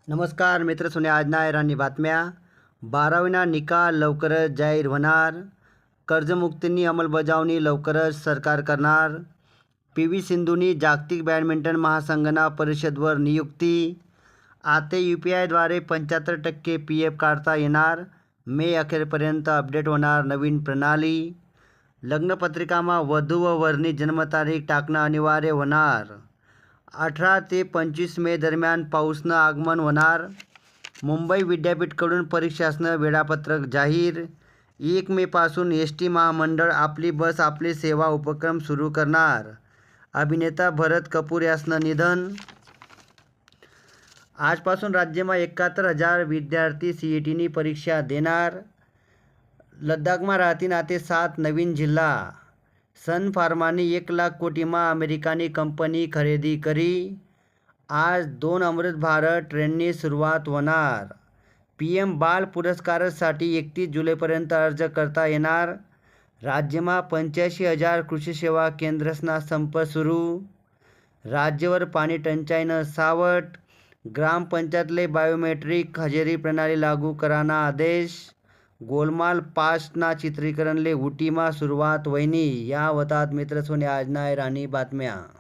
नमस्कार मित्र, सोने आज ना राणी बातम्या. 12वीना निकाल लवकरच जाहीर होणार. कर्जमुक्तींनी अंमलबजावणी लवकरच सरकार करणार. पी.व्ही. सिंधूंनी जागतिक बॅडमिंटन महासंघना परिषदवर नियुक्ती. आता UPIद्वारे 75% PF काढता येणार. मे अखेरपर्यंत अपडेट होणार नवीन प्रणाली. लग्नपत्रिकामा वधू व वरनी जन्मतारीख टाकणं अनिवार्य होणार. 18 ते 25 मे दरम्यान पाऊसनं आगमन होणार. मुंबई विद्यापीठकडून परीक्षासनं वेळापत्रक जाहीर. 1 मे पासून ST महामंडळ आपली बस आपली सेवा उपक्रम सुरू करणार. अभिनेता भरत कपूर यासनं निधन. आजपासून राज्यमा 71,000 विद्यार्थी CETनी परीक्षा देणार. लद्दाखमा राहतीन आते 7 नवीन जिल्हा. सन फार्मानी 1 लाख कोटीमा अमेरिकानी कंपनी खरेदी करी. आज 2 अमृत भारत ट्रेननी सुरुवात होणार. PM बाल पुरस्कारासाठी 31 जुलैपर्यंत अर्ज करता येणार. राज्यमा 85,000 कृषी सेवा केंद्रसना संप सुरू. राज्यवर पाणी टंचाईनं सावट. ग्रामपंचायतले बायोमेट्रिक हजेरी प्रणाली लागू कराना आदेश. गोलमाल 5 ना चित्रीकरणले उटीमा सुरुवात वहिनी. या होतात मित्र सोने आज ना राणी बातम्या.